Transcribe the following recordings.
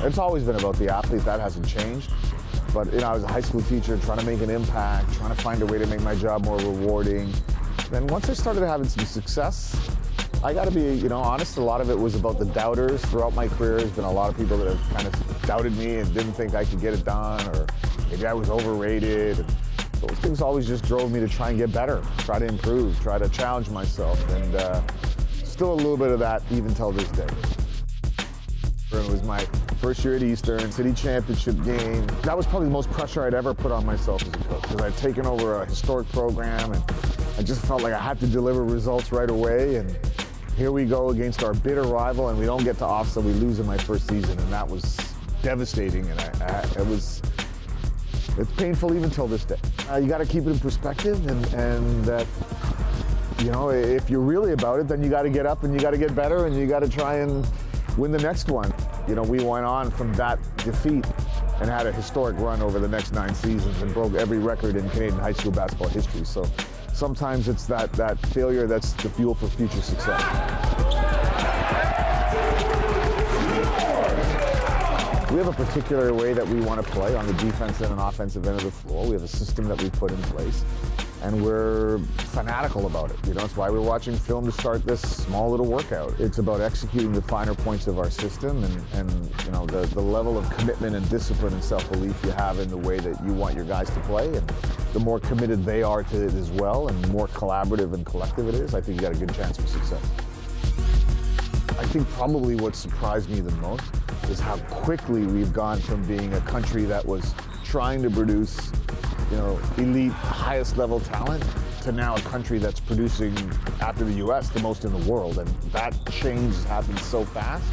It's always been about the athlete. That hasn't changed. But I was a high school teacher trying to make an impact, trying to find a way to make my job more rewarding. Then once I started having some success, I got to be, honest. A lot of it was about the doubters. Throughout my career, there's been a lot of people that have kind of doubted me and didn't think I could get it done, or maybe I was overrated. And those things always just drove me to try and get better, try to improve, try to challenge myself, and still a little bit of that even till this day. It was my first year at Eastern, city championship game. That was probably the most pressure I'd ever put on myself as a coach, because I'd taken over a historic program and I just felt like I had to deliver results right away. And here we go against our bitter rival, and we don't get to Ofsa. We lose in my first season, and that was devastating. And it's painful even till this day. You got to keep it in perspective, and that, if you're really about it, then you got to get up and you got to get better, and you got to try and win the next one. We went on from that defeat and had a historic run over the next 9 seasons and broke every record in Canadian high school basketball history. So sometimes it's that failure that's the fuel for future success. We have a particular way that we want to play on the defensive and offensive end of the floor. We have a system that we put in place, and we're fanatical about it. It's why we're watching film to start this small little workout. It's about executing the finer points of our system, and the level of commitment and discipline and self-belief you have in the way that you want your guys to play, and the more committed they are to it as well, and the more collaborative and collective it is, I think you got a good chance for success. I think probably what surprised me the most is how quickly we've gone from being a country that was trying to produce elite, highest level talent, to now a country that's producing, after the US, the most in the world. And that change has happened so fast.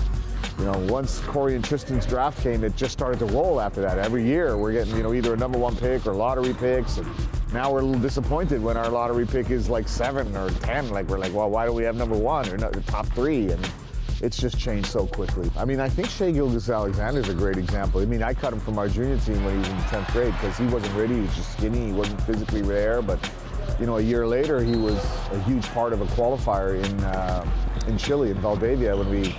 Once Corey and Tristan's draft came, it just started to roll after that. Every year we're getting, either a #1 pick or lottery picks. And now we're a little disappointed when our lottery pick is like 7 or 10. Like, we're like, well, why do we have #1 or not the top 3? And it's just changed so quickly. I think Shai Gilgeous-Alexander is a great example. I cut him from our junior team when he was in the 10th grade because he wasn't ready. He was just skinny. He wasn't physically there. But a year later, he was a huge part of a qualifier in Chile, in Valdivia, when we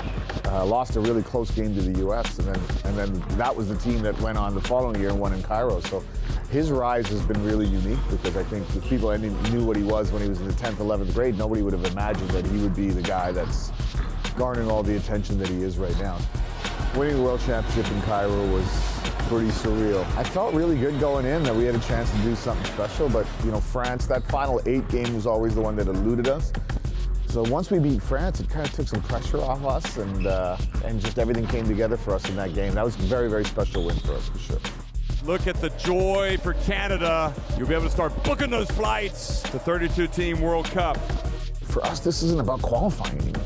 lost a really close game to the U.S. And then that was the team that went on the following year and won in Cairo. So his rise has been really unique, because I think if people knew what he was when he was in the 10th, 11th grade, nobody would have imagined that he would be the guy that's garnering all the attention that he is right now. Winning the World Championship in Cairo was pretty surreal. I felt really good going in that we had a chance to do something special, but France, that final 8 game was always the one that eluded us. So once we beat France, it kind of took some pressure off us, and just everything came together for us in that game. That was a very, very special win for us, for sure. Look at the joy for Canada. You'll be able to start booking those flights to 32-team World Cup. For us, this isn't about qualifying anymore.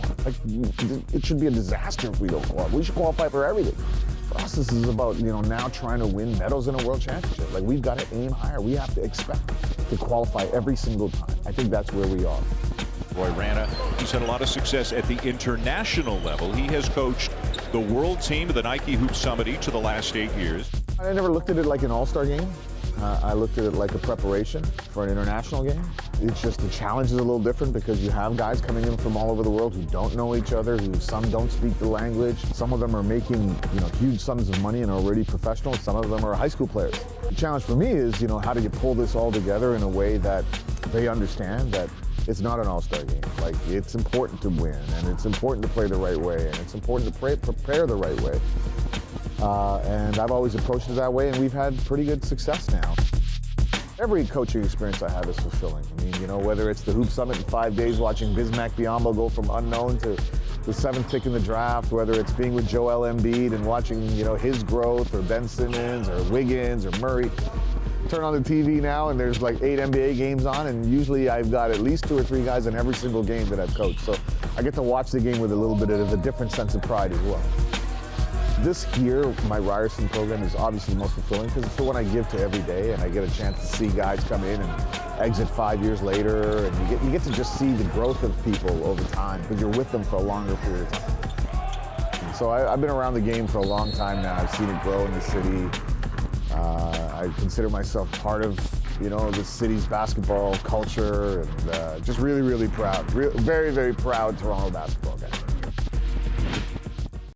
It should be a disaster if we don't qualify. We should qualify for everything. For us, this is about, now trying to win medals in a world championship. We've got to aim higher. We have to expect to qualify every single time. I think that's where we are. Rana, he's had a lot of success at the international level. He has coached the world team of the Nike Hoop Summit each of the last 8 years. I never looked at it like an all-star game. I looked at it like a preparation for an international game. It's just the challenge is a little different, because you have guys coming in from all over the world who don't know each other, who some don't speak the language. Some of them are making huge sums of money and are already professional. Some of them are high school players. The challenge for me is how do you pull this all together in a way that they understand that it's not an all-star game. It's important to win, and it's important to play the right way, and it's important to prepare the right way. And I've always approached it that way, and we've had pretty good success now. Every coaching experience I have is fulfilling. Whether it's the Hoop Summit in 5 days, watching Bismack Biyombo go from unknown to the 7th pick in the draft, whether it's being with Joel Embiid and watching, his growth, or Ben Simmons, or Wiggins, or Murray. Turn on the TV now, and there's like 8 NBA games on, and usually I've got at least 2 or 3 guys in every single game that I've coached. So I get to watch the game with a little bit of a different sense of pride as well. This year, my Ryerson program is obviously the most fulfilling, because it's the one I give to every day, and I get a chance to see guys come in and exit 5 years later, and you get to just see the growth of people over time, because you're with them for a longer period of time. So I've been around the game for a long time now. I've seen it grow in the city. I consider myself part of the city's basketball culture, and just really, really proud. Very, very proud Toronto basketball guy.